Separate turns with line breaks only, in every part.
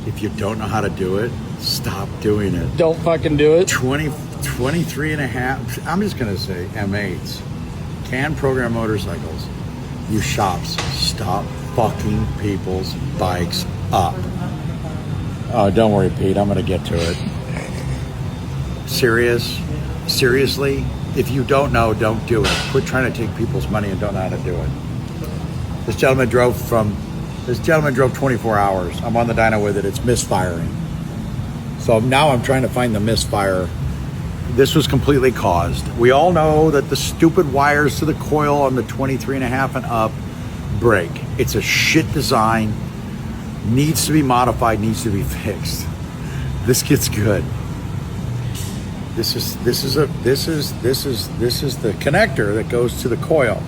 If you don't know how to do it, stop doing it.
Don't fucking do it.
23 and a half, I'm just going to say M8s, can program motorcycles. You shops, stop fucking people's bikes up. Oh, don't worry, Pete, I'm going to get to it. Seriously, if you don't know, don't do it. Quit trying to take people's money and don't know how to do it. This gentleman drove 24 hours. I'm on the dyno with it. It's misfiring. So now I'm trying to find the misfire. This was completely caused. We all know that the stupid wires to the coil on the 23 and a half and up break. It's a shit design. Needs to be modified, needs to be fixed. This gets good. This is the connector that goes to the coil.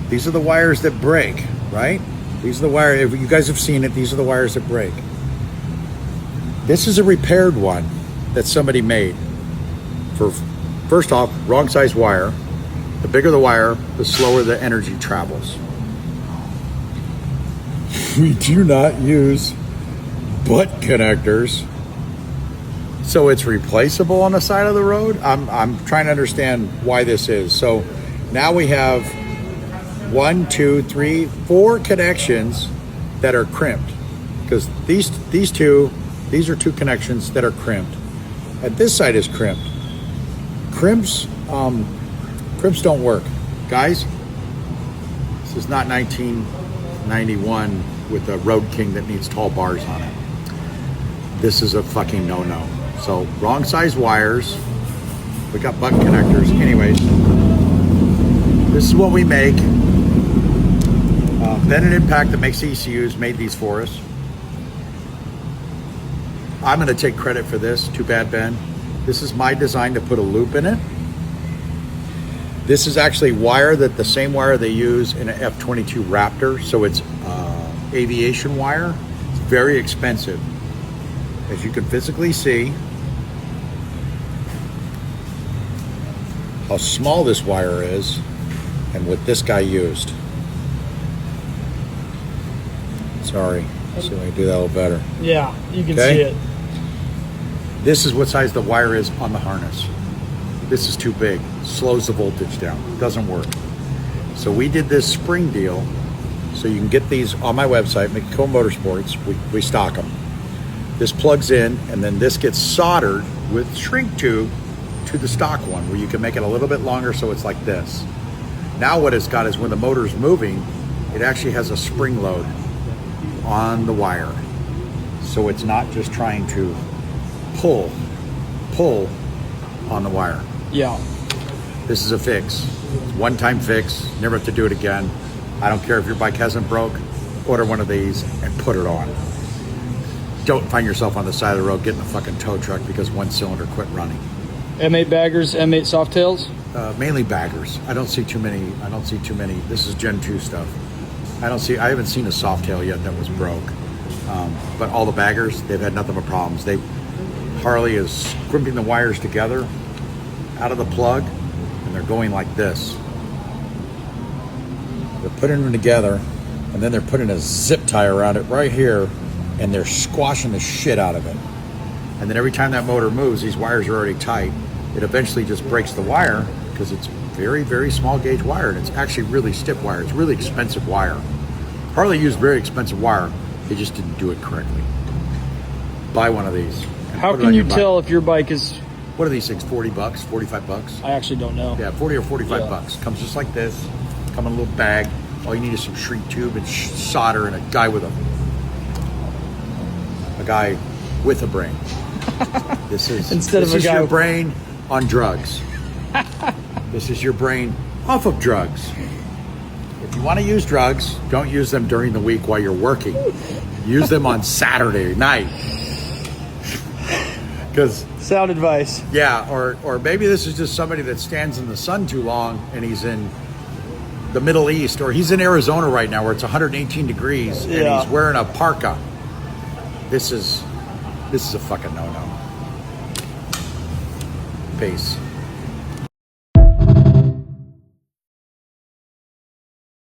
These are the wires that break, right? These are the wires, if you guys have seen it, these are the wires that break. This is a repaired one that somebody made. For, first off, wrong size wire. The bigger the wire, the slower the energy travels. We do not use butt connectors. So it's replaceable on the side of the road. I'm trying to understand why this is. So now we have 1, 2, 3, 4 connections that are crimped, because these are 2 connections that are crimped, and this side is crimped. Crimps don't work, guys. This is not 1991 with a Road King that needs tall bars on it. This is a fucking no-no. So wrong size wires. We got butt connectors. Anyways, this is what we make. Bennett Impact that makes ECUs made these for us. I'm going to take credit for this. Too bad, Ben. This is my design to put a loop in it. This is actually wire the same wire they use in an F-22 Raptor. So it's aviation wire. It's very expensive. As you can physically see how small this wire is and what this guy used. Sorry, so I can do that a little better.
Yeah, you can see it.
This is what size the wire is on the harness. This is too big, slows the voltage down, doesn't work. So we did this spring deal, so you can get these on my website, Coil Motorsports, we stock them. This plugs in, and then this gets soldered with shrink tube to the stock one, where you can make it a little bit longer so it's like this. Now what it's got is when the motor's moving, it actually has a spring load on the wire. So it's not just trying to pull on the wire.
Yeah.
This is a fix. It's one-time fix, never have to do it again. I don't care if your bike hasn't broke, order one of these and put it on. Don't find yourself on the side of the road getting a fucking tow truck because one cylinder quit running.
M8 baggers, M8 softails?
Mainly baggers. I don't see too many. This is Gen 2 stuff. I haven't seen a softail yet that was broke. But all the baggers, they've had nothing but problems. Harley is crimping the wires together out of the plug, and they're going like this. They're putting them together, and then they're putting a zip tie around it right here, and they're squashing the shit out of it. And then every time that motor moves, these wires are already tight. It eventually just breaks the wire because it's very, very small gauge wire, and it's actually really stiff wire. It's really expensive wire. Harley used very expensive wire. They just didn't do it correctly. Buy one of these.
How can you tell if your bike is...
What are these things, 40 bucks, 45 bucks?
I actually don't know.
Yeah, 40 or 45 bucks. Comes just like this. Come in a little bag. All you need is some shrink tube and solder and a guy with a brain. This is your brain on drugs. This is your brain off of drugs. If you want to use drugs, don't use them during the week while you're working. Use them on Saturday night. Because
sound advice.
Yeah, or maybe this is just somebody that stands in the sun too long and he's in the Middle East, or he's in Arizona right now where it's 118 degrees and he's wearing a parka. This is a fucking no-no. Peace.